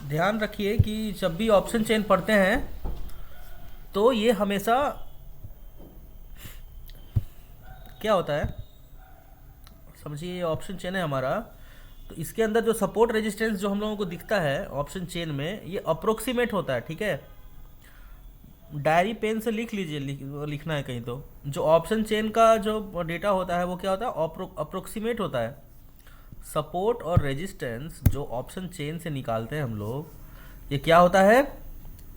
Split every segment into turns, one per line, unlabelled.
ध्यान रखिए कि जब भी ऑप्शन चेन पढ़ते हैं तो ये हमेशा क्या होता है, समझिए ये ऑप्शन चेन है हमारा। तो इसके अंदर जो सपोर्ट रेजिस्टेंस जो हम लोगों को दिखता है ऑप्शन चेन में, ये अप्रोक्सीमेट होता है, ठीक है। डायरी पेन से लिख लीजिए, लिखना है कहीं तो। जो ऑप्शन चेन का जो डेटा होता है वो क्या होता है, अप्रोक्सीमेट होता है। सपोर्ट और रेजिस्टेंस जो ऑप्शन चेन से निकालते हैं हम लोग, ये क्या होता है,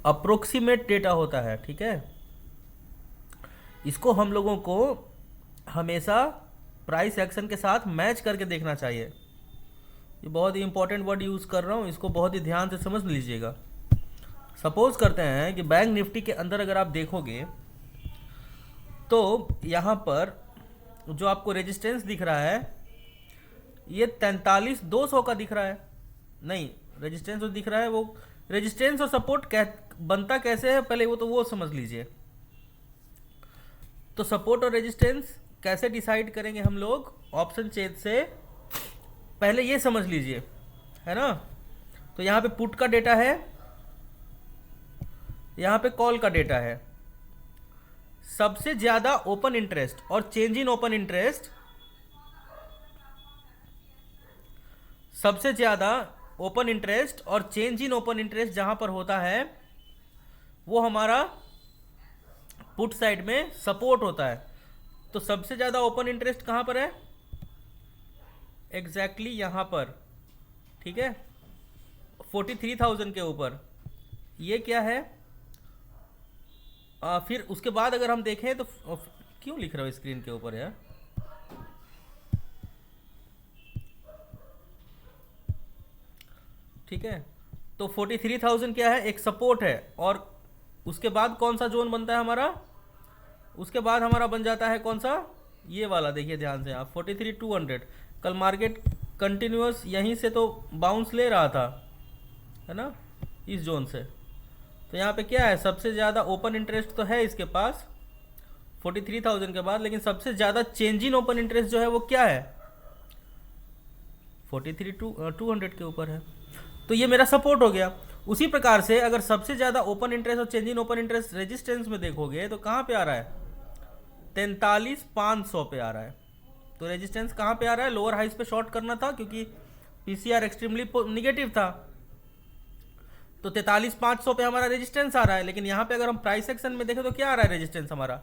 अप्रोक्सीमेट डेटा होता है, ठीक है। इसको हम लोगों को हमेशा प्राइस एक्शन के साथ मैच करके देखना चाहिए। ये बहुत ही इंपॉर्टेंट वर्ड यूज़ कर रहा हूँ, इसको बहुत ही ध्यान से समझ लीजिएगा। सपोज करते हैं कि बैंक निफ्टी के अंदर अगर आप देखोगे तो यहाँ पर जो आपको रेजिस्टेंस दिख रहा है ये 43,200 का दिख रहा है। नहीं, रेजिस्टेंस जो दिख रहा है वो रेजिस्टेंस और सपोर्ट बनता कैसे है, पहले वो समझ लीजिए। तो सपोर्ट और रेजिस्टेंस कैसे डिसाइड करेंगे हम लोग ऑप्शन चेन से, पहले ये समझ लीजिए, है ना। तो यहाँ पे पुट का डेटा है, यहाँ पे कॉल का डेटा है। सबसे ज्यादा ओपन इंटरेस्ट और चेंज इन ओपन इंटरेस्ट, सबसे ज्यादा ओपन इंटरेस्ट और चेंज इन ओपन इंटरेस्ट जहां पर होता है वो हमारा पुट साइड में सपोर्ट होता है। तो सबसे ज्यादा ओपन इंटरेस्ट कहां पर है, एग्जैक्टली यहां पर, ठीक है, 43,000 के ऊपर। ये क्या है, फिर उसके बाद अगर हम देखें तो क्यों लिख रहा हूँ स्क्रीन के ऊपर यार, ठीक है। तो 43,000 क्या है, एक सपोर्ट है। और उसके बाद कौन सा जोन बनता है हमारा, उसके बाद हमारा बन जाता है कौन सा, ये वाला देखिए ध्यान से आप, 43,200। कल मार्केट कंटिन्यूअस यहीं से तो बाउंस ले रहा था, है ना, इस जोन से। तो यहाँ पे क्या है, सबसे ज़्यादा ओपन इंटरेस्ट तो है इसके पास 43,000 के बाद, लेकिन सबसे ज़्यादा चेंज इन ओपन इंटरेस्ट जो है वो क्या है, 43,200 के ऊपर है। तो ये मेरा सपोर्ट हो गया। उसी प्रकार से अगर सबसे ज़्यादा ओपन इंटरेस्ट और change in open interest resistance में देखोगे तो कहाँ पे आ रहा है, 43,500 पे आ रहा है। तो रेजिस्टेंस कहाँ पे आ रहा है, लोअर हाइस पे शॉर्ट करना था क्योंकि पीसीआर एक्सट्रीमली निगेटिव था। तो 43,500 पे हमारा रेजिस्टेंस आ रहा है। लेकिन यहाँ पे अगर हम प्राइस सेक्शन में देखें तो क्या आ रहा है रेजिस्टेंस हमारा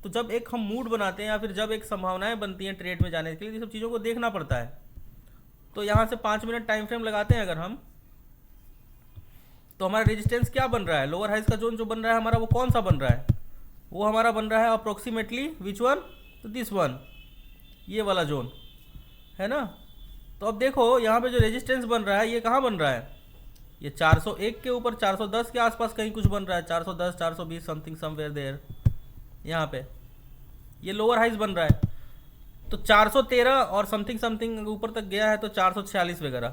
तो जब एक हम मूड बनाते हैं या फिर जब एक संभावनाएं बनती हैं ट्रेड में जाने के लिए, ये सब चीज़ों को देखना पड़ता है। तो यहाँ से 5 मिनट टाइम फ्रेम लगाते हैं अगर हम, तो हमारा रेजिस्टेंस क्या बन रहा है, लोअर हाइस का जोन जो बन रहा है हमारा वो कौन सा बन रहा है, वो हमारा बन रहा है अप्रोक्सीमेटली विच वन, तो दिस वन, ये वाला जोन, है ना। तो अब देखो यहाँ पे जो रेजिस्टेंस बन रहा है ये कहाँ बन रहा है, ये 401 के ऊपर, 410 के आसपास कहीं कुछ बन रहा है, 410 420 समथिंग समवेयर देयर, यहाँ पे ये लोअर हाइस बन रहा है। तो 413 और समथिंग समथिंग ऊपर तक गया है, तो 446 वगैरह।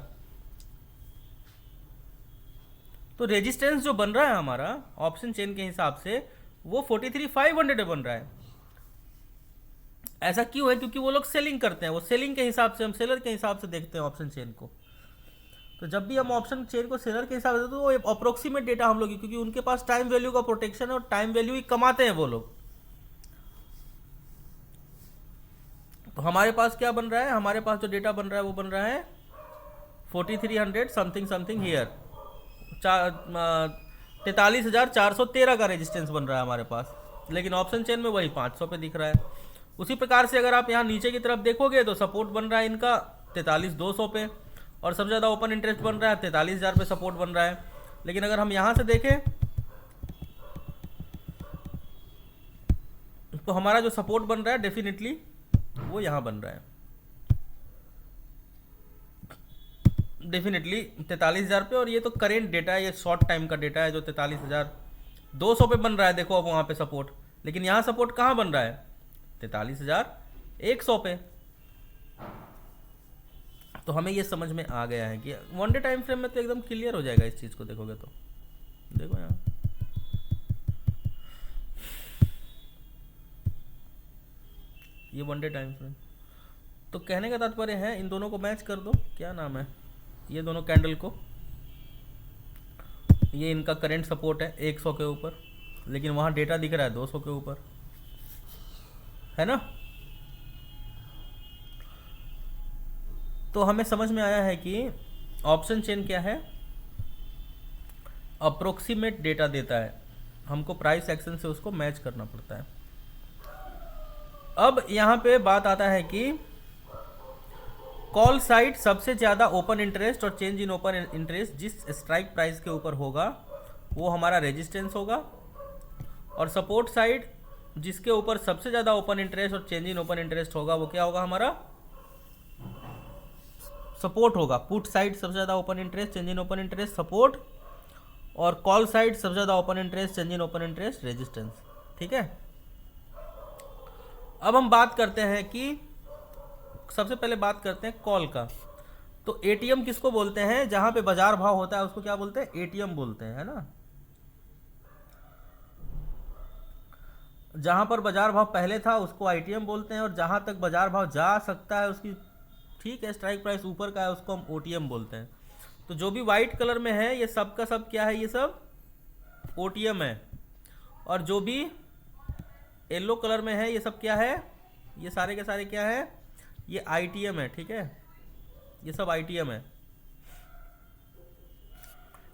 तो रेजिस्टेंस जो बन रहा है हमारा ऑप्शन चेन के हिसाब से वो 43,500 बन रहा है। ऐसा क्यों है, क्योंकि वो लोग सेलिंग करते हैं, वो सेलिंग के हिसाब से, हम सेलर के हिसाब से देखते हैं ऑप्शन चेन को। तो जब भी हम ऑप्शन चेन को सेलर के हिसाब से, तो वो अप्रोक्सीमेट डेटा हम लोग, क्योंकि उनके पास टाइम वैल्यू का प्रोटेक्शन है और टाइम वैल्यू ही कमाते हैं वो लोग। तो हमारे पास क्या बन रहा है, हमारे पास जो डेटा बन रहा है वो बन रहा है 4300 समथिंग समथिंग हियर, 43,413 का रेजिस्टेंस बन रहा है हमारे पास। लेकिन ऑप्शन चेन में वही 500 पे दिख रहा है। उसी प्रकार से अगर आप यहाँ नीचे की तरफ देखोगे तो सपोर्ट बन रहा है इनका 43,200 पे, और सबसे ज़्यादा ओपन इंटरेस्ट बन रहा है 43,000 पे सपोर्ट बन रहा है। लेकिन अगर हम यहाँ से देखें तो हमारा जो सपोर्ट बन रहा है डेफिनेटली वो यहाँ बन रहा है, डेफिनेटली 43,000 पे। और ये तो करेंट डेटा है, ये शॉर्ट टाइम का डेटा है जो 43,200 पे बन रहा है। देखो अब वहाँ पे सपोर्ट, लेकिन यहाँ सपोर्ट कहाँ बन रहा है, 43,100 पे। तो हमें ये समझ में आ गया है कि वन डे टाइम फ्रेम में तो एकदम क्लियर हो जाएगा इस चीज़ को देखोगे तो। देखो यहाँ ये वन डे टाइम फ्रेम, तो कहने का तात्पर्य है इन दोनों को मैच कर दो, क्या नाम है, ये दोनों कैंडल को, ये इनका करंट सपोर्ट है 100 के ऊपर, लेकिन वहाँ डेटा दिख रहा है 200 के ऊपर, है ना। तो हमें समझ में आया है कि ऑप्शन चेन क्या है, अप्रोक्सीमेट डेटा देता है, हमको प्राइस एक्शन से उसको मैच करना पड़ता है। अब यहाँ पे बात आता है कि कॉल साइड सबसे ज़्यादा ओपन इंटरेस्ट और चेंज इन ओपन इंटरेस्ट जिस स्ट्राइक प्राइस के ऊपर होगा वो हमारा रेजिस्टेंस होगा, और सपोर्ट साइड जिसके ऊपर सबसे ज़्यादा ओपन इंटरेस्ट और चेंज इन ओपन इंटरेस्ट होगा वो क्या होगा, हमारा सपोर्ट होगा। पुट साइड सबसे ज़्यादा open interest, change in open interest support, और कॉल साइड सबसे ज़्यादा open interest, change in open interest resistance. ठीक है, अब हम बात करते हैं कि सबसे पहले बात करते हैं कॉल का। तो एटीएम किसको बोलते हैं, जहां पे बाजार भाव होता है उसको क्या बोलते हैं, एटीएम बोलते हैं, है ना। जहां पर बाजार भाव पहले था उसको आईटीएम बोलते हैं, और जहां तक बाजार भाव जा सकता है उसकी, ठीक है, स्ट्राइक प्राइस ऊपर का है उसको हम ओटीएम बोलते हैं। तो जो भी वाइट कलर में है ये सब का सब क्या है, ये सब ओटीएम है, और जो भी येलो कलर में है ये सब क्या है, ये सारे के सारे क्या है, ये आईटीएम है। ठीक है, ये सब आईटीएम है।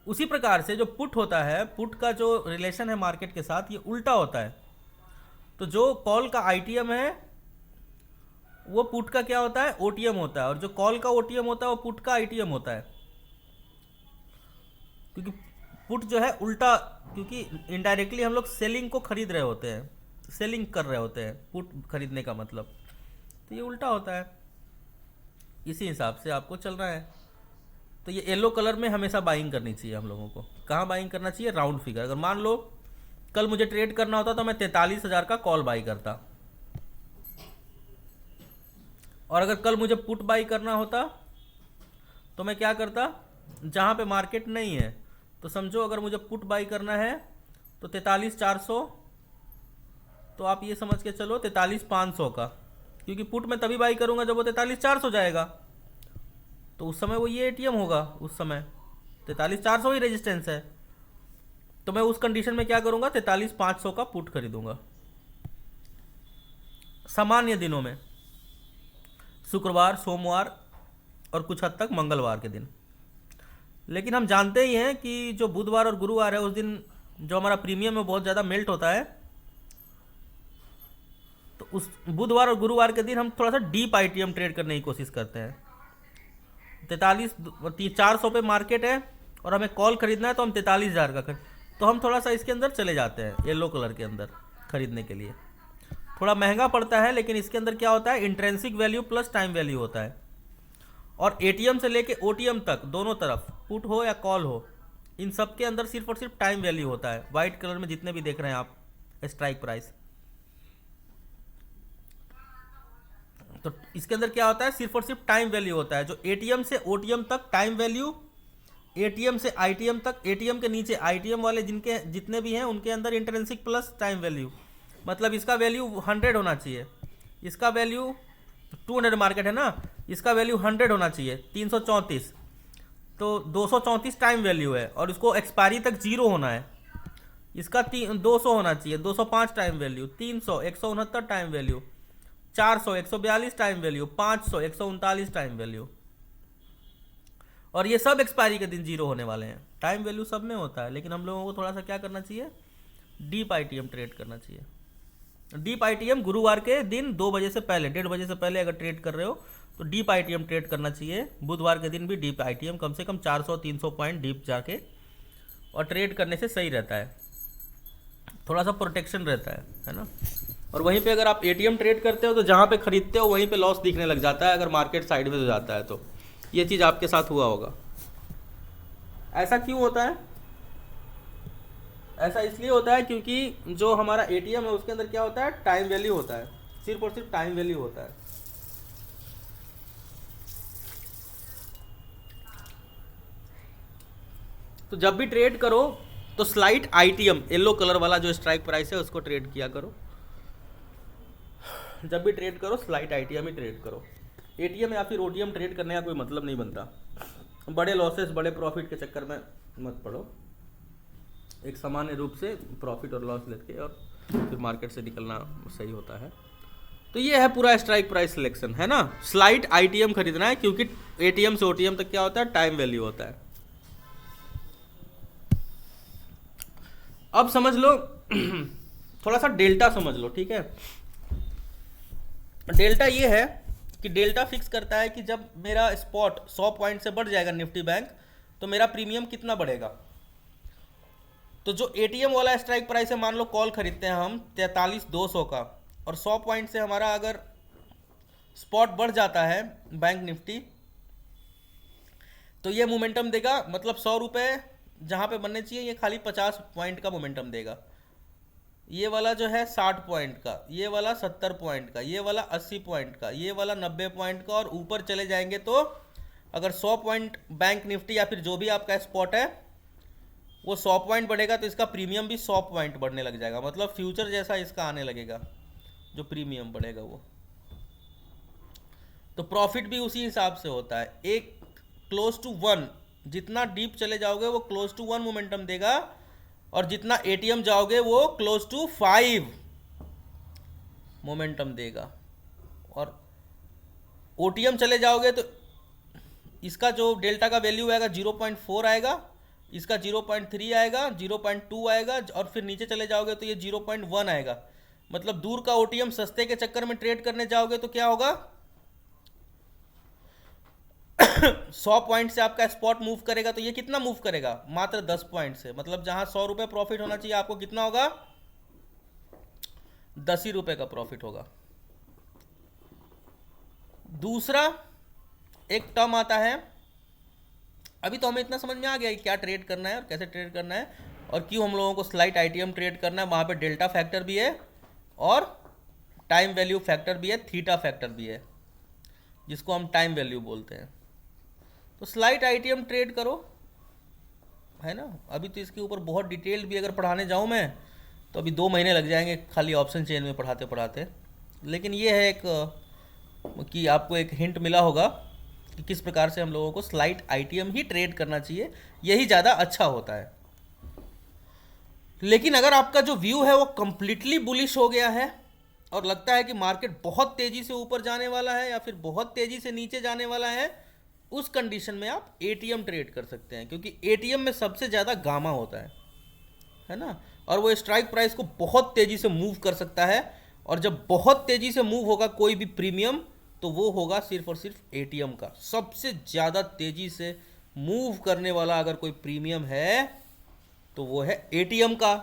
उसी प्रकार से जो पुट होता है, पुट का जो रिलेशन है मार्केट के साथ ये उल्टा होता है। तो जो कॉल का आईटीएम है वो पुट का क्या होता है, ओटीएम होता है, और जो कॉल का ओटीएम होता है वो पुट का आईटीएम होता है। क्योंकि पुट जो है उल्टा, क्योंकि इनडायरेक्टली हम लोग सेलिंग को खरीद रहे होते हैं, सेलिंग कर रहे होते हैं, पुट खरीदने का मतलब, तो ये उल्टा होता है। इसी हिसाब से आपको चलना है। तो ये येलो कलर में हमेशा बाइंग करनी चाहिए हम लोगों को। कहाँ बाइंग करना चाहिए, राउंड फिगर। अगर मान लो कल मुझे ट्रेड करना होता तो मैं 43,000 का कॉल बाई करता, और अगर कल मुझे पुट बाई करना होता तो मैं क्या करता, जहाँ पे मार्केट नहीं है, तो समझो अगर मुझे पुट बाई करना है तो 43,400, तो आप ये समझ के चलो 43,500 का, क्योंकि पुट में तभी बाई करूंगा जब वो 43,400 जाएगा, तो उस समय वो ये एटीएम होगा, उस समय 43,400 ही रेजिस्टेंस है, तो मैं उस कंडीशन में क्या करूंगा, 43,500 का पुट खरीदूंगा। सामान्य दिनों में शुक्रवार, सोमवार और कुछ हद तक मंगलवार के दिन। लेकिन हम जानते ही हैं कि जो बुधवार और गुरुवार है उस दिन जो हमारा प्रीमियम है बहुत ज़्यादा मेल्ट होता है, तो उस बुधवार और गुरुवार के दिन हम थोड़ा सा डीप आईटीएम ट्रेड करने की कोशिश करते हैं। 43,400 पे मार्केट है और हमें कॉल खरीदना है तो हम 43,000 का तो हम थोड़ा सा इसके अंदर चले जाते हैं, येलो कलर के अंदर खरीदने के लिए। थोड़ा महंगा पड़ता है, लेकिन इसके अंदर क्या होता है, intrinsic value plus time value होता है। और एटीएम से लेके ओटीएम तक दोनों तरफ, पुट हो या कॉल हो, इन सब के अंदर सिर्फ और सिर्फ टाइम वैल्यू होता है। वाइट कलर में जितने भी देख रहे हैं आप स्ट्राइक प्राइस, तो इसके अंदर क्या होता है, सिर्फ और सिर्फ टाइम वैल्यू होता है। जो एटीएम से ओटीएम तक टाइम वैल्यू, एटीएम से आईटीएम तक, एटीएम के नीचे आईटीएम वाले जिनके जितने भी हैं उनके अंदर इंट्रिंसिक प्लस टाइम वैल्यू, मतलब इसका वैल्यू 100 होना चाहिए, इसका वैल्यू 200 मार्केट है ना, इसका वैल्यू 100 होना चाहिए, 334, तो 234 टाइम वैल्यू है, और इसको एक्सपायरी तक 0 होना है। इसका 200 होना चाहिए, 205 time value, 300 169 time value, 400 142 time value, 500 139 time value, और ये सब एक्सपायरी के दिन 0 होने वाले हैं। टाइम वैल्यू सब में होता है, लेकिन हम लोगों को थोड़ा सा क्या करना चाहिए, डीप आईटीएम ट्रेड करना चाहिए। डीप आईटीएम गुरुवार के दिन 2 बजे से पहले, 1:30 बजे से पहले अगर ट्रेड कर रहे हो तो डीप आईटीएम ट्रेड करना चाहिए। बुधवार के दिन भी डीप आईटीएम कम से कम 400-300 पॉइंट डीप जाके और ट्रेड करने से सही रहता है, थोड़ा सा प्रोटेक्शन रहता है ना। और वहीं पे अगर आप एटीएम ट्रेड करते हो तो जहाँ पे खरीदते हो वहीं पे लॉस दिखने लग जाता है, अगर मार्केट साइडवेज हो जाता है तो। ये चीज़ आपके साथ हुआ होगा। ऐसा क्यों होता है, ऐसा इसलिए होता है क्योंकि जो हमारा एटीएम है उसके अंदर क्या होता है, टाइम वैल्यू होता है, सिर्फ और सिर्फ टाइम वैल्यू होता है। तो जब भी ट्रेड करो तो स्लाइट आईटीएम, येलो कलर वाला जो स्ट्राइक प्राइस है उसको ट्रेड किया करो। जब भी ट्रेड करो स्लाइट आईटीएम ही ट्रेड करो। एटीएम या फिर ओटीएम ट्रेड करने का कोई मतलब नहीं बनता। बड़े लॉसेस बड़े प्रॉफिट के चक्कर में मत पड़ो, एक सामान्य रूप से प्रॉफिट और लॉस लेके और फिर मार्केट से निकलना सही होता है। तो ये है पूरा स्ट्राइक प्राइस सिलेक्शन, है ना। स्लाइट आईटीएम खरीदना है, क्योंकि एटीएम से ओटीएम तक क्या होता है, टाइम वैल्यू होता है। अब समझ लो थोड़ा सा डेल्टा समझ लो, ठीक है। डेल्टा ये है कि डेल्टा फिक्स करता है कि जब मेरा स्पॉट 100 पॉइंट से बढ़ जाएगा निफ्टी बैंक, तो मेरा प्रीमियम कितना बढ़ेगा। तो जो एटीएम वाला स्ट्राइक प्राइस है, मान लो कॉल खरीदते हैं हम 43,200 का, और 100 पॉइंट से हमारा अगर स्पॉट बढ़ जाता है बैंक निफ्टी, तो ये मोमेंटम देगा, मतलब 100 रुपये जहाँ पे बनने चाहिए ये खाली 50 पॉइंट का मोमेंटम देगा। ये वाला जो है 60 पॉइंट का, ये वाला 70 पॉइंट का, ये वाला 80 पॉइंट का, ये वाला 90 पॉइंट का, और ऊपर चले जाएंगे तो अगर 100 पॉइंट बैंक निफ्टी या फिर जो भी आपका स्पॉट है वो 100 पॉइंट बढ़ेगा, तो इसका प्रीमियम भी 100 पॉइंट बढ़ने लग जाएगा। मतलब फ्यूचर जैसा इसका आने लगेगा जो प्रीमियम बढ़ेगा वो। तो प्रॉफिट भी उसी हिसाब से होता है। एक क्लोज टू 1, जितना डीप चले जाओगे वो क्लोज टू 1 मोमेंटम देगा, और जितना एटीएम जाओगे वो क्लोज टू 5 मोमेंटम देगा। और ओटीएम चले जाओगे तो इसका जो डेल्टा का वैल्यू आएगा 0.4 आएगा, इसका 0.3 आएगा, 0.2 आएगा, और फिर नीचे चले जाओगे तो ये 0.1 आएगा। मतलब दूर का ओटीएम सस्ते के चक्कर में ट्रेड करने जाओगे तो क्या होगा 100 पॉइंट से आपका स्पॉट मूव करेगा, तो ये कितना मूव करेगा, मात्र 10 पॉइंट से। मतलब जहां 100 रुपये प्रॉफिट होना चाहिए आपको कितना होगा, 10 ही रुपये का प्रॉफिट होगा। दूसरा एक टर्म आता है, अभी तो हमें इतना समझ में आ गया कि क्या ट्रेड करना है और कैसे ट्रेड करना है, और क्यों हम लोगों को स्लाइट आईटीएम ट्रेड करना है। वहां पे डेल्टा फैक्टर भी है और टाइम वैल्यू फैक्टर भी है, थीटा फैक्टर भी है, जिसको हम टाइम वैल्यू बोलते हैं। तो स्लाइट आईटीएम ट्रेड करो, है ना। अभी तो इसके ऊपर बहुत डिटेल्ड भी अगर पढ़ाने जाऊँ मैं तो अभी 2 महीने लग जाएंगे खाली ऑप्शन चेन में पढ़ाते पढ़ाते। लेकिन ये है एक कि आपको एक हिंट मिला होगा कि किस प्रकार से हम लोगों को स्लाइट आईटीएम ही ट्रेड करना चाहिए, यही ज़्यादा अच्छा होता है। लेकिन अगर आपका जो व्यू है वो कंप्लीटली बुलिश हो गया है और लगता है कि मार्केट बहुत तेज़ी से ऊपर जाने वाला है या फिर बहुत तेज़ी से नीचे जाने वाला है, उस कंडीशन में आप एटीएम ट्रेड कर सकते हैं, क्योंकि एटीएम में सबसे ज़्यादा गामा होता है ना। और वो स्ट्राइक प्राइस को बहुत तेज़ी से मूव कर सकता है, और जब बहुत तेज़ी से मूव होगा कोई भी प्रीमियम, तो वो होगा सिर्फ और सिर्फ एटीएम का। सबसे ज़्यादा तेज़ी से मूव करने वाला अगर कोई प्रीमियम है तो वो है एटीएम का।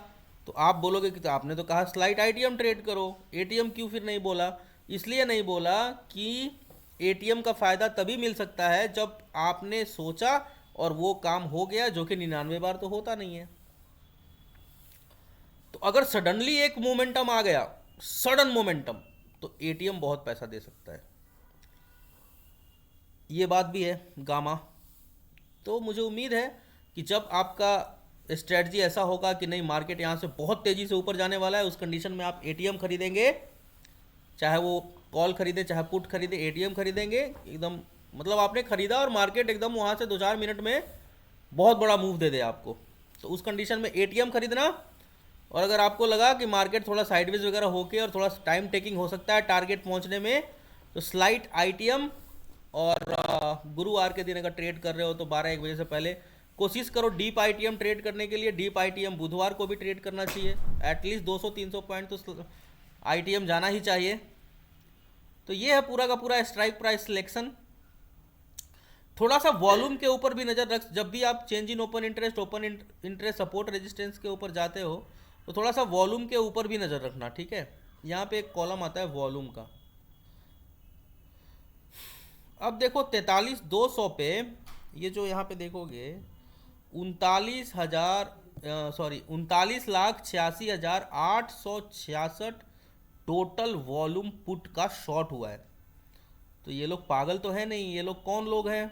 तो आप बोलोगे कि तो आपने तो कहा स्लाइट आईटीएम ट्रेड करो, एटीएम क्यों फिर नहीं बोला। इसलिए नहीं बोला कि एटीएम का फ़ायदा तभी मिल सकता है जब आपने सोचा और वो काम हो गया, जो कि 99 बार तो होता नहीं है। तो अगर सडनली एक मोमेंटम आ गया, सडन मोमेंटम, तो एटीएम बहुत पैसा दे सकता है। ये बात भी है गामा। तो मुझे उम्मीद है कि जब आपका स्ट्रेटजी ऐसा होगा कि नहीं मार्केट यहाँ से बहुत तेज़ी से ऊपर जाने वाला है, उस कंडीशन में आप एटीएम खरीदेंगे, चाहे वो कॉल खरीदे चाहे पुट खरीदे, एटीएम खरीदेंगे एकदम। मतलब आपने खरीदा और मार्केट एकदम वहाँ से 2-4 मिनट में बहुत बड़ा मूव दे दे आपको, तो उस कंडीशन में एटीएम खरीदना। और अगर आपको लगा कि मार्केट थोड़ा साइडवेज वगैरह होके और थोड़ा टाइम टेकिंग हो सकता है टारगेट पहुँचने में, तो स्लाइट आईटीएम और गुरुवार के दिन अगर ट्रेड कर रहे हो तो 12-1 बजे से पहले कोशिश करो डीप आईटीएम ट्रेड करने के लिए। डीप आईटीएम बुधवार को भी ट्रेड करना चाहिए, एटलीस्ट 200-300 पॉइंट तो आईटीएम जाना ही चाहिए। तो ये है पूरा का पूरा स्ट्राइक प्राइस सिलेक्शन। थोड़ा सा वॉल्यूम के ऊपर भी नज़र रख, जब भी आप change in open interest support resistance के ऊपर जाते हो तो थोड़ा सा वॉल्यूम के ऊपर भी नज़र रखना, ठीक है। यहाँ पे एक कॉलम आता है वॉल्यूम का। अब देखो 43,200 पे ये जो यहाँ पे देखोगे 39,86,866 टोटल वॉल्यूम पुट का शॉर्ट हुआ है। तो ये लोग पागल तो है नहीं, ये लोग कौन लोग हैं।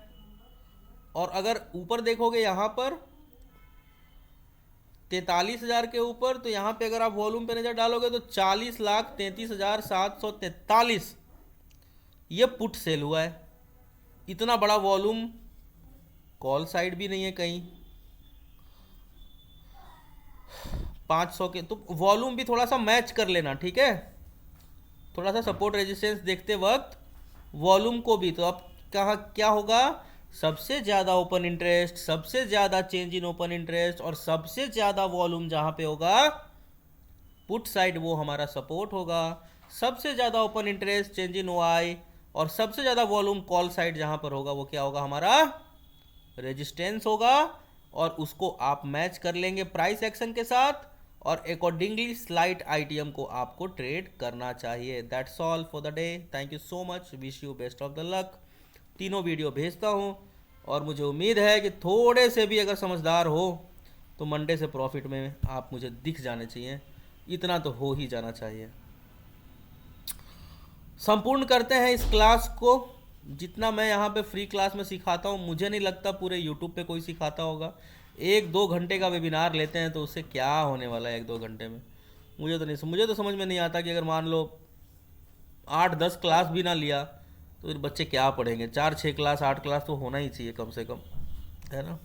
और अगर ऊपर देखोगे यहाँ पर 43,000 के ऊपर, तो यहाँ पे अगर आप वॉल्यूम पे नज़र डालोगे तो 40,33,743 ये पुट सेल हुआ है, इतना बड़ा वॉल्यूम कॉल साइड भी नहीं है कहीं, 500 के, तो वॉल्यूम भी थोड़ा सा मैच कर लेना, ठीक है। थोड़ा सा सपोर्ट रेजिस्टेंस देखते वक्त वॉल्यूम को भी, तो अब कहाँ क्या होगा, सबसे ज़्यादा ओपन इंटरेस्ट, सबसे ज़्यादा चेंज इन ओपन इंटरेस्ट और सबसे ज़्यादा वॉल्यूम जहाँ पे होगा पुट साइड, वो हमारा सपोर्ट होगा। सबसे ज़्यादा open interest, change in Y और सबसे ज़्यादा वॉल्यूम कॉल साइड जहाँ पर होगा, वो क्या होगा, हमारा रेजिस्टेंस होगा। और उसको आप मैच कर लेंगे प्राइस एक्शन के साथ और अकॉर्डिंगली स्लाइट आईटीएम को आपको ट्रेड करना चाहिए। That's all for the day. Thank you so much, wish you best of the luck. तीनों वीडियो भेजता हूँ और मुझे उम्मीद है कि थोड़े से भी अगर समझदार हो तो मंडे से प्रॉफिट में आप मुझे दिख जाने चाहिए, इतना तो हो ही जाना चाहिए। संपूर्ण करते हैं इस क्लास को। जितना मैं यहाँ पे फ्री क्लास में सिखाता हूँ, मुझे नहीं लगता पूरे यूट्यूब पे कोई सिखाता होगा। 1-2 घंटे का वेबिनार लेते हैं तो उससे क्या होने वाला है 1-2 घंटे में, मुझे तो समझ में नहीं आता कि अगर मान लो 8-10 क्लास भी ना लिया तो फिर बच्चे क्या पढ़ेंगे। 4-6 क्लास 8 क्लास तो होना ही चाहिए कम से कम, है ना।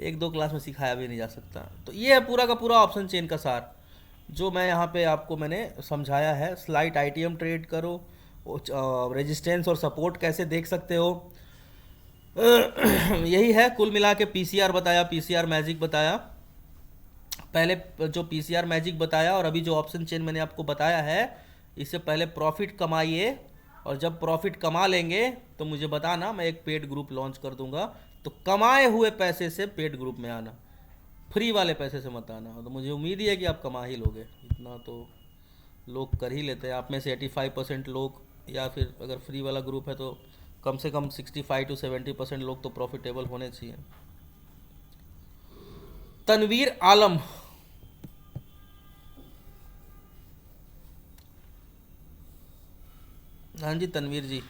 1-2 क्लास में सिखाया भी नहीं जा सकता। तो ये है पूरा का पूरा ऑप्शन चेन का सार जो मैं यहाँ पे आपको मैंने समझाया है। स्लाइट आईटीएम ट्रेड करो, रेजिस्टेंस और सपोर्ट कैसे देख सकते हो, यही है कुल मिला के। पीसीआर बताया, पीसीआर मैजिक बताया, पहले जो पीसीआर मैजिक बताया और अभी जो ऑप्शन चेन मैंने आपको बताया है, इससे पहले प्रॉफिट कमाइए और जब प्रॉफिट कमा लेंगे तो मुझे बताना, मैं एक पेड ग्रुप लॉन्च कर दूंगा। तो कमाए हुए पैसे से पेड ग्रुप में आना, फ्री वाले पैसे से मत आना। तो मुझे उम्मीद ही है कि आप कमा ही लोगे, इतना तो लोग कर ही लेते हैं। आप में से 85% लोग, या फिर अगर फ्री वाला ग्रुप है तो कम से कम 65-70% लोग तो प्रॉफिटेबल होने चाहिए। तनवीर आलम, हाँ जी तनवीर जी,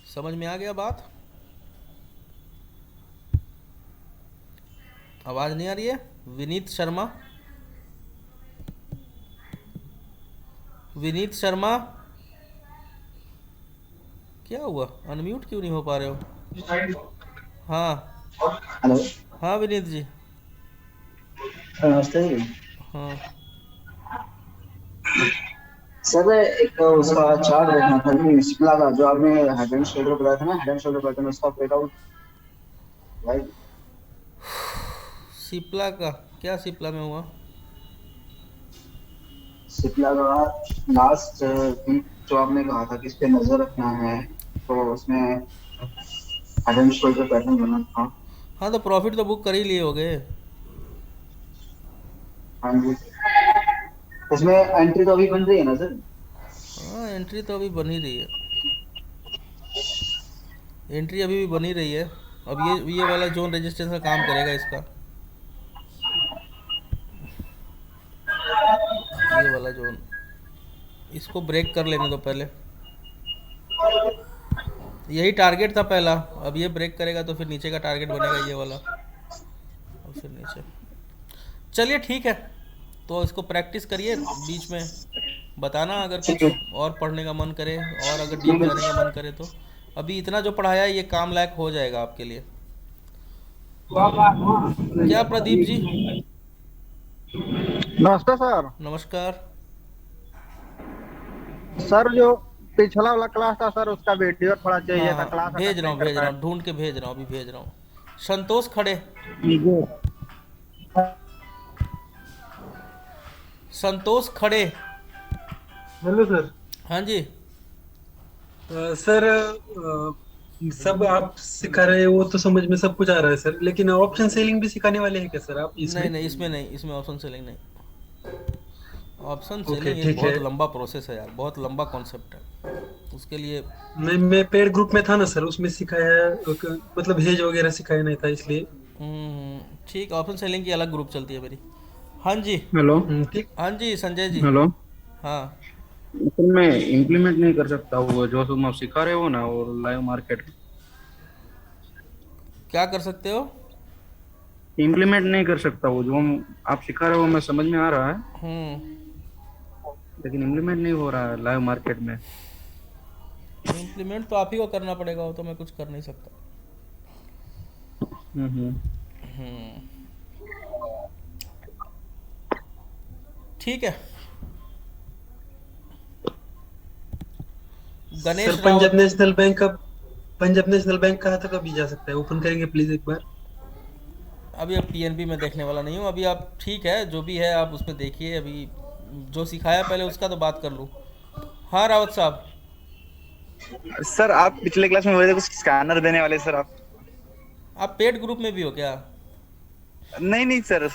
समझ में आ गया बात? आवाज़ नहीं आ रही है? विनीत शर्मा, विनीत शर्मा, क्या हुआ, अनम्यूट क्यों नहीं हो पा रहे हो? हाँ
हेलो।
हाँ विनीत जी,
नमस्ते जी।
हाँ
सर एक उसका चार्ट देखना था कि शिमला का जो आपने हेड एंड शोल्डर बताया था ना, हेड एंड शोल्डर पैटर्न, उसका ब्रेकआउट भाई।
सिप्ला का क्या, सिप्ला में हुआ?
शिमला का लास्ट वीक जो आपने कहा था कि इस पे नजर रखना है, तो उसमें हेड एंड शोल्डर पैटर्न बना था।
हाँ तो प्रॉफिट तो बुक कर ही लिए होगे।
हाँ जी, इसमें एंट्री तो अभी बन रही है ना सर?
हाँ एंट्री तो अभी बन ही रही है, एंट्री अभी भी बन ही रही है। अब ये वाला जोन रेजिस्टेंस का काम करेगा इसका, ये वाला जोन, इसको ब्रेक कर लेने दो पहले। यही टारगेट था पहला, अब ये ब्रेक करेगा तो फिर नीचे का टारगेट बनेगा ये वाला, और फिर नीचे। चलिए ठीक है, तो इसको प्रैक्टिस करिए, बीच में बताना अगर
ठीक
कुछ
है,
और पढ़ने का मन करे और अगर डीप
ठीक
जाने का
है।
मन करे तो। अभी इतना जो पढ़ाया है ये काम लायक हो जाएगा आपके लिए। क्या प्रदीप जी?
नमस्ते सर।
नमस्कार।
सर जो पिछला वाला क्लास था सर, उसका वीडियो थोड़ा
हाँ
चाहिए था,
हाँ
क्लास अटेंड नहीं कर
भेज रहा
पाया।
हूँ, ढूंढ के भेज रहा हूँ, अभी भेज रहा हूँ। संतोष खड़े,
जी।
संतोष खड़े,
हेलो सर।
हाँ जी।
सर सब आप सिखा रहे हो वो तो समझ में सब कुछ आ रहा है सर, लेकिन ऑप्शन सेलिंग भी सिखाने वाले हैं क्या सर आप
नहीं
इसमें?
नहीं इसमें नहीं, इसमें ऑप्शन सेलिंग नहीं। ऑप्शन
ओके
सेलिंग एक
ठीक है।
बहुत लंबा प्रोसेस है यार, बहुत लंबा कॉन्सेप्ट है उसके लिए।
मैं पेड ग्रुप में था ना सर, उसमें सिखाया है, मतलब हेज वगैरह सिखाया नहीं था इसलिए।
ठीक, ऑप्शन सेलिंग की अलग ग्रुप चलती है मेरी। हाँ जी,
हेलो।
ठीक।
हाँ जी संजय जी।
हेलो।
हाँ,
सर मैं इम्प्लीमेंट नहीं कर सकता वो जो तुम आप सिखा रहे हो ना, वो लाइव मार्केट
क्या कर सकते हो?
इम्प्लीमेंट नहीं कर सकता वो जो आप सिखा रहे हो, मैं समझ में आ रहा है।
हम्म
लेकिन इम्प्लीमेंट नहीं हो रहा है लाइव मार्केट में।
इम्प्लीमेंट तो आप ही को करना पड़ेगा, वो तो मैं कुछ कर नहीं सकता।
हम्म।
ठीक है।
Sir
Ganesh Rawat.
Punjab national bank कहाँ तक अभी जा सकता है? ओपन करेंगे प्लीज एक बार।
अभी अब पीएनबी में देखने वाला नहीं हूँ अभी। आप ठीक है, जो भी है आप उसमें देखिए। अभी जो सिखाया पहले उसका तो बात कर लूँ। हाँ रावत साहब।
सर आप पिछले क्लास में बोले थे कुछ स्कैनर देने वाले सर आप।
आप पेड ग्रुप में भी हो क्या?
नहीं नहीं सर,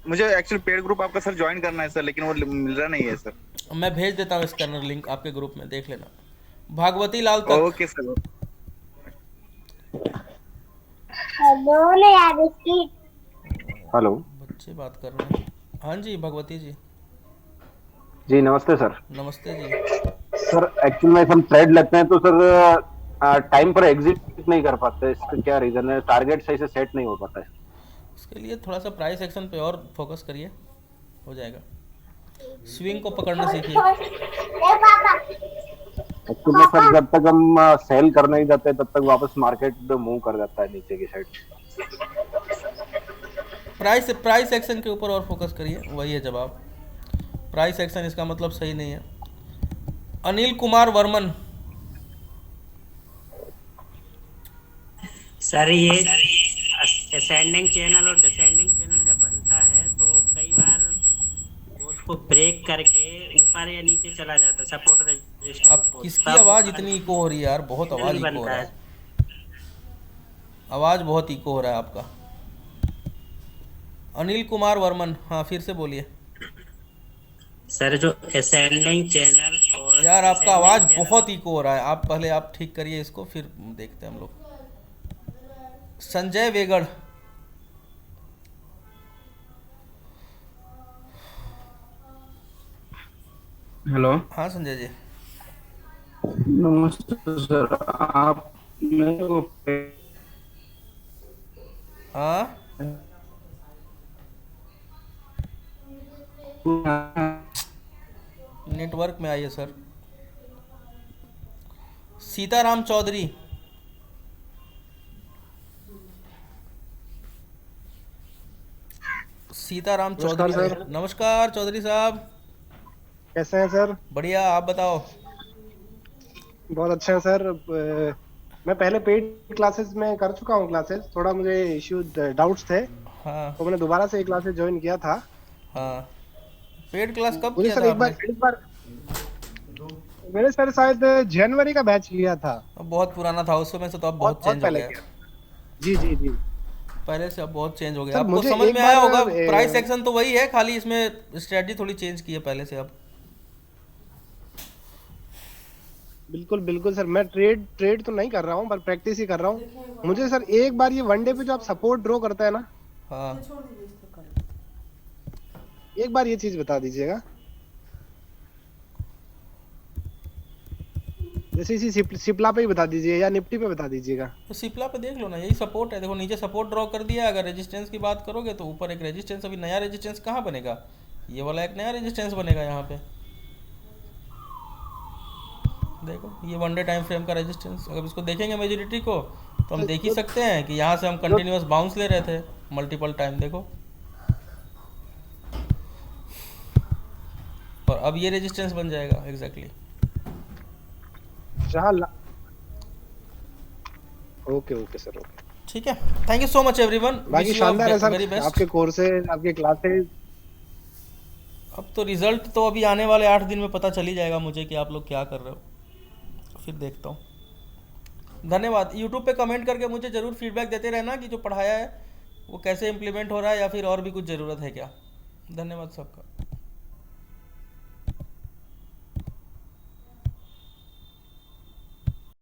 मुझे एक्चुअली पेड ग्रुप आपका सर ज्वाइन करना है सर, लेकिन वो मिल रहा नहीं है सर।
मैं भेज देता हूँ स्कैनर लिंक आपके ग्रुप में, देख लेना। भागवती लाल तक।
Okay sir.
हेलो।
बच्चे बात कर रहे हैं। हाँ जी भगवती जी।
जी नमस्ते सर।
नमस्ते जी।
सर एक्चुअल में हम ट्रेड लगते हैं तो सर टाइम पर एग्जिट नहीं कर पाते, इसका क्या रीजन है? टारगेट सही से सेट नहीं हो पाता है।
इसके लिए थोड़ा सा प्राइस एक्शन पे और फोकस करिए, हो जाएगा। स्विंग को पकड़ना सीखिए।
एक्चुअल में सर जब तक हम सेल करने नहीं जाते तब तक वापस मार्केट मूव कर जाता है नीचे की साइड।
प्राइस एक्शन के ऊपर और फोकस करिए, वही है जवाब। प्राइस एक्शन इसका मतलब सही नहीं है। अनिल कुमार वर्मन।
सर ये असेंडिंग चैनल और डिसेंडिंग चैनल जब बनता है तो कई बार वो उसको ब्रेक करके ऊपर या नीचे चला जाता है सपोर्ट रेजिस्टेंस
अब
को,
किसकी
तब
आवाज़ इतनी इको हो रही है यार? बहुत आवाज़ इको हो
बनता
रहा
है।
है। आवाज़ बहुत इको हो रहा है आपका। अनिल कुमार वर्मन, हाँ फिर से बोलिए।
सर जो असेंडिंग चैनल और
यार आपका
descending
आवाज़
channel-
बहुत इको हो रहा है। आप पहले आप ठीक करिए इसको, फिर देखते हैं हम लोग। संजय वेगड़।
हेलो।
हाँ संजय जी।
नमस्ते सर। आप मेरे को
हाँ नेटवर्क में आइए सर। सीताराम चौधरी। सीताराम चौधरी
नमस्कार
जी।
सर।
नमस्कार चौधरी साहब।
कैसे हैं सर?
बढ़िया, आप बताओ।
बहुत अच्छे हैं सर। मैं पहले पेड क्लासेस में कर चुका हूँ क्लासेस, थोड़ा मुझे इश्यू डाउट्स थे
हाँ
तो मैंने दोबारा से क्लासेस ज्वाइन किया था।
हाँ। पेड क्लास कब
मुझे
किया
सर
था
एक बार
आपने?
मैंने सर शायद जनवरी का बैच लिया था।
अब बहुत पुराना था, उस समय से तो अब
बहुत
बहुत
बहुत
चेंज हो
पहले
गया।
किया। जी जी जी
पहले से अब बहुत चेंज हो गया।
सर
आपको
मुझे
समझ
एक
में आया
बार
होगा। प्राइस एक्शन तो वही है, खाली इसमें स्ट्रेटजी थोड़ी चेंज की है पहले से अब।
बिल्कुल बिल्कुल सर, मैं ट्रेड तो नहीं कर रहा हूँ पर प्रैक्टिस ही कर रहा हूँ। मुझे सर एक बार ये वनडे पे जो आप सपोर्ट ड्रॉ करता है ना,
हाँ
एक बार ये चीज बता दीजिएगा। जैसे इसी सिप्ला पे ही बता दीजिए या निफ्टी पे बता दीजिएगा।
तो सिप्ला पे देख लो ना, यही सपोर्ट है। देखो नीचे सपोर्ट ड्रॉ कर दिया। अगर रेजिस्टेंस की बात करोगे तो ऊपर एक रेजिस्टेंस, अभी नया रेजिस्टेंस कहाँ बनेगा? ये वाला एक नया रेजिस्टेंस बनेगा यहाँ पे। देखो ये वनडे टाइम फ्रेम का रेजिस्टेंस, अगर इसको देखेंगे मेजोरिटी को तो हम देख ही सकते हैं कि यहाँ से हम कंटिन्यूस बाउंस ले रहे थे मल्टीपल टाइम। देखो और अब ये रेजिस्टेंस बन जाएगा exactly.
Okay okay sir, okay.
ठीक है, thank you so much everyone.
बाकी शानदार है
वेरी
सर
बेस्ट।
आपके कोर्सेज, आपके क्लासेस।
अब तो रिजल्ट तो अभी आने वाले 8 दिन में पता चल ही जाएगा मुझे कि आप लोग क्या कर रहे हो, फिर देखता हूँ। धन्यवाद। यूट्यूब पे कमेंट करके मुझे ज़रूर फीडबैक देते रहना कि जो पढ़ाया है वो कैसे इम्प्लीमेंट हो रहा है या फिर और भी कुछ ज़रूरत है क्या। धन्यवाद सबका।